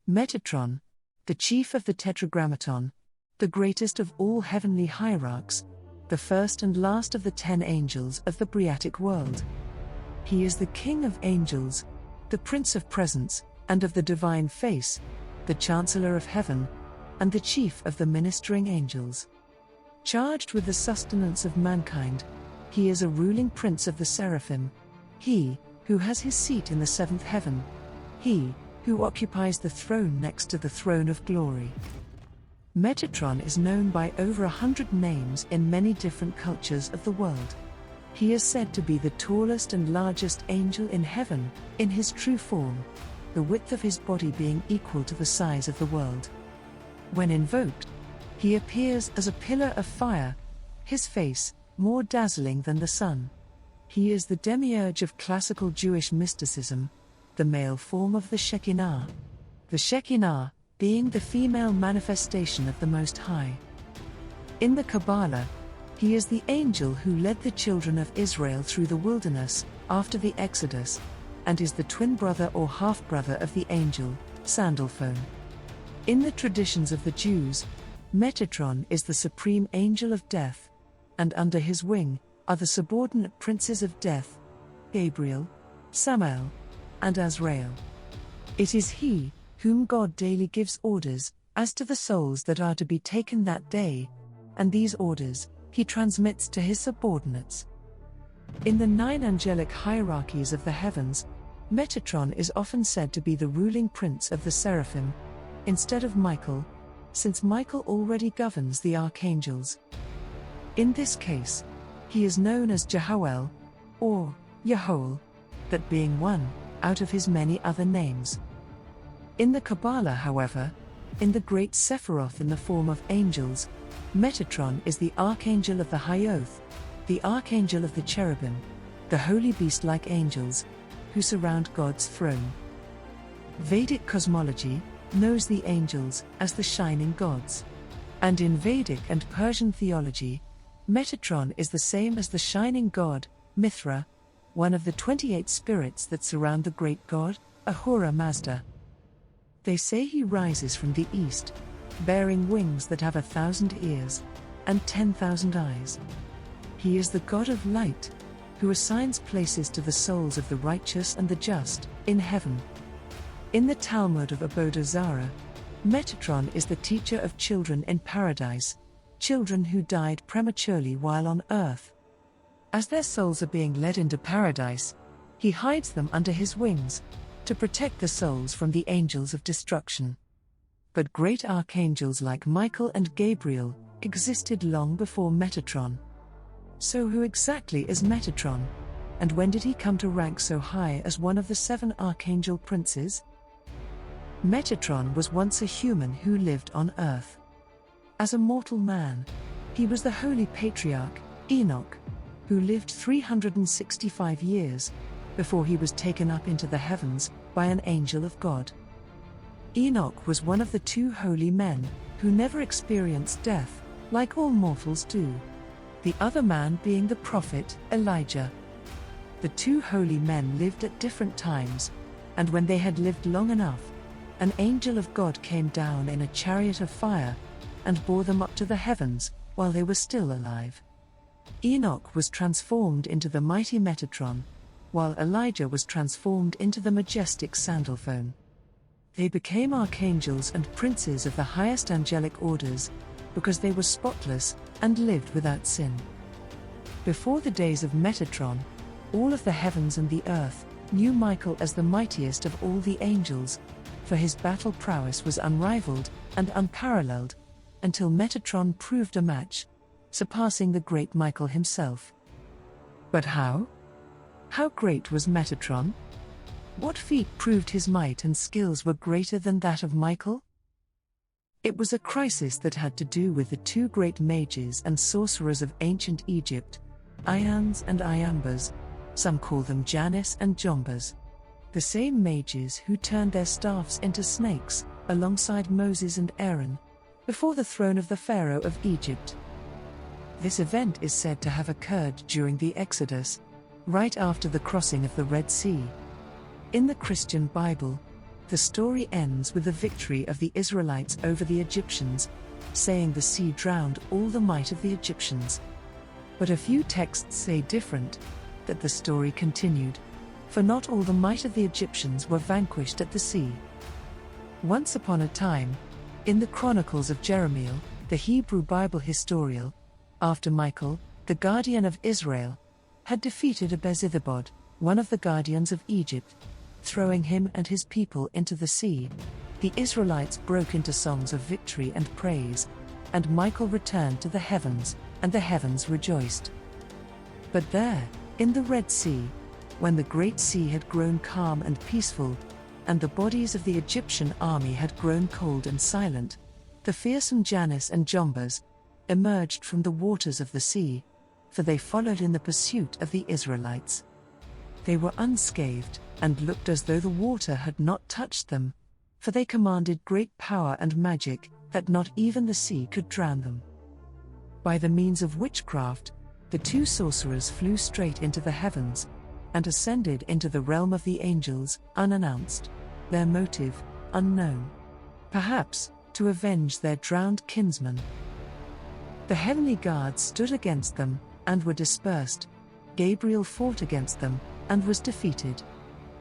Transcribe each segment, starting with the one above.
Metatron, the chief of the Tetragrammaton, the greatest of all heavenly hierarchs, the first and last of the 10 angels of the Briatic world. He is the king of angels, the prince of presence, and of the divine face, the chancellor of heaven, and the chief of the ministering angels. Charged with the sustenance of mankind, he is a ruling prince of the seraphim, he who has his seat in the 7th heaven, he who occupies the throne next to the throne of glory. Metatron is known by over 100 names in many different cultures of the world. He is said to be the tallest and largest angel in heaven, in his true form, the width of his body being equal to the size of the world. When invoked, he appears as a pillar of fire, his face more dazzling than the sun. He is the demiurge of classical Jewish mysticism, the male form of the Shekinah. The Shekinah being the female manifestation of the Most High. In the Kabbalah, he is the angel who led the children of Israel through the wilderness after the Exodus, and is the twin brother or half-brother of the angel, Sandalphon. In the traditions of the Jews, Metatron is the supreme angel of death, and under his wing are the subordinate princes of death, Gabriel, Samael, and Azrael. It is he whom God daily gives orders as to the souls that are to be taken that day, and these orders he transmits to his subordinates. In the 9 angelic hierarchies of the heavens, Metatron is often said to be the ruling prince of the seraphim, instead of Michael, since Michael already governs the archangels. In this case, he is known as Jehoel, or Yehoel, that being one out of his many other names. In the Kabbalah, however, in the great Sephiroth in the form of angels, Metatron is the archangel of the High Oath, the archangel of the cherubim, the holy beast-like angels, who surround God's throne. Vedic cosmology knows the angels as the shining gods. And in Vedic and Persian theology, Metatron is the same as the shining god, Mithra, one of the 28 spirits that surround the great god, Ahura Mazda. They say he rises from the east, bearing wings that have 1,000 ears, and 10,000 eyes. He is the god of light, who assigns places to the souls of the righteous and the just, in heaven. In the Talmud of Avodah Zarah, Metatron is the teacher of children in paradise, children who died prematurely while on earth. As their souls are being led into paradise, he hides them under his wings, to protect the souls from the angels of destruction. But great archangels like Michael and Gabriel existed long before Metatron. So who exactly is Metatron, and when did he come to rank so high as one of the 7 archangel princes? Metatron was once a human who lived on earth. As a mortal man, he was the holy patriarch, Enoch, who lived 365 years before he was taken up into the heavens by an angel of God. Enoch was one of the 2 holy men who never experienced death, like all mortals do, the other man being the prophet Elijah. The 2 holy men lived at different times, and when they had lived long enough, an angel of God came down in a chariot of fire and bore them up to the heavens while they were still alive. Enoch was transformed into the mighty Metatron, while Elijah was transformed into the majestic Sandalphon. They became archangels and princes of the highest angelic orders, because they were spotless and lived without sin. Before the days of Metatron, all of the heavens and the earth knew Michael as the mightiest of all the angels, for his battle prowess was unrivaled and unparalleled, until Metatron proved a match, surpassing the great Michael himself. But how? How great was Metatron? What feat proved his might and skills were greater than that of Michael? It was a crisis that had to do with the 2 great mages and sorcerers of ancient Egypt, Ians and Iambas, Some call them Janus and Jambres. The same mages who turned their staffs into snakes, alongside Moses and Aaron, before the throne of the Pharaoh of Egypt. This event is said to have occurred during the Exodus, right after the crossing of the Red Sea. In the Christian Bible, the story ends with the victory of the Israelites over the Egyptians, saying the sea drowned all the might of the Egyptians. But a few texts say different, that the story continued, for not all the might of the Egyptians were vanquished at the sea. Once upon a time, in the Chronicles of Jeremiah, the Hebrew Bible historian, after Michael, the guardian of Israel, had defeated Abezithibod, one of the guardians of Egypt, throwing him and his people into the sea, the Israelites broke into songs of victory and praise, and Michael returned to the heavens, and the heavens rejoiced. But there, in the Red Sea, when the great sea had grown calm and peaceful, and the bodies of the Egyptian army had grown cold and silent, the fearsome Janus and Jambres emerged from the waters of the sea, for they followed in the pursuit of the Israelites. They were unscathed, and looked as though the water had not touched them, for they commanded great power and magic, that not even the sea could drown them. By the means of witchcraft, the two sorcerers flew straight into the heavens, and ascended into the realm of the angels, unannounced, their motive, unknown. Perhaps, to avenge their drowned kinsmen. The heavenly guards stood against them, and were dispersed. Gabriel fought against them, and was defeated.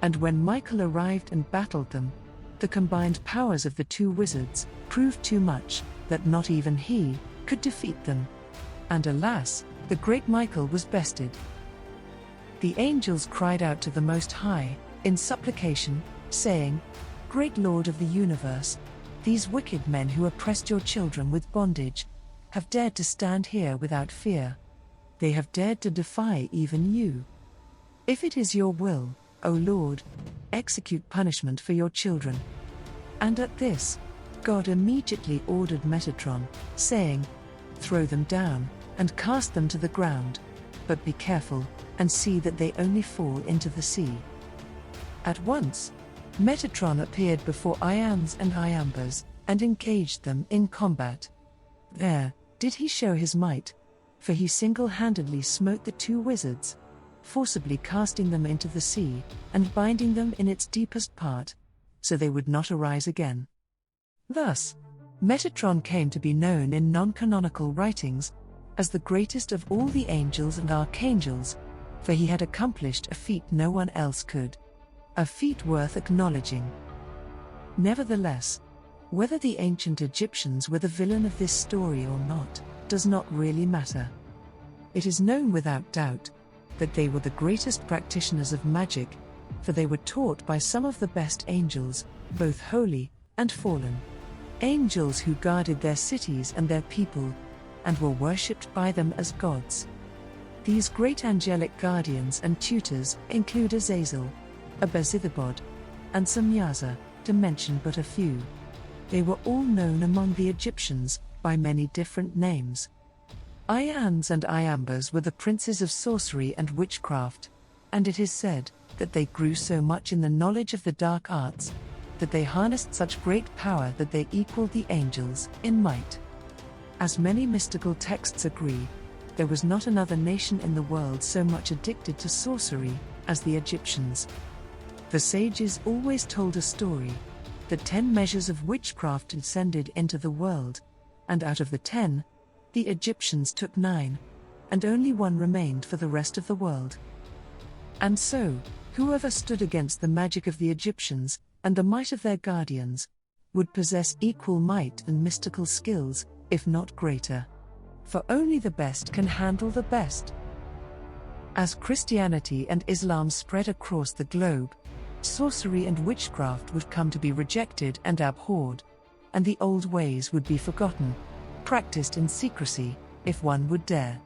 And when Michael arrived and battled them, the combined powers of the two wizards proved too much, that not even he could defeat them. And alas, the great Michael was bested. The angels cried out to the Most High, in supplication, saying, "Great Lord of the universe, these wicked men who oppressed your children with bondage, have dared to stand here without fear. They have dared to defy even you. If it is your will, O Lord, execute punishment for your children." And at this, God immediately ordered Metatron, saying, "Throw them down, and cast them to the ground, but be careful, and see that they only fall into the sea." At once, Metatron appeared before Ians and Iambers, and engaged them in combat. There, did he show his might, for he single-handedly smote the two wizards, forcibly casting them into the sea, and binding them in its deepest part, so they would not arise again. Thus, Metatron came to be known in non-canonical writings as the greatest of all the angels and archangels, for he had accomplished a feat no one else could. A feat worth acknowledging. Nevertheless, whether the ancient Egyptians were the villain of this story or not, does not really matter. It is known without doubt that they were the greatest practitioners of magic, for they were taught by some of the best angels, both holy and fallen. Angels who guarded their cities and their people, and were worshipped by them as gods. These great angelic guardians and tutors include Azazel, Abezithibod, and Samyaza, to mention but a few. They were all known among the Egyptians by many different names. Ians and Iambers were the princes of sorcery and witchcraft, and it is said that they grew so much in the knowledge of the dark arts, that they harnessed such great power that they equaled the angels in might. As many mystical texts agree, there was not another nation in the world so much addicted to sorcery as the Egyptians. The sages always told a story that 10 measures of witchcraft descended into the world, and out of the 10, the Egyptians took 9, and only 1 remained for the rest of the world. And so, whoever stood against the magic of the Egyptians, and the might of their guardians, would possess equal might and mystical skills, if not greater. For only the best can handle the best. As Christianity and Islam spread across the globe, sorcery and witchcraft would come to be rejected and abhorred, and the old ways would be forgotten, practiced in secrecy, if one would dare.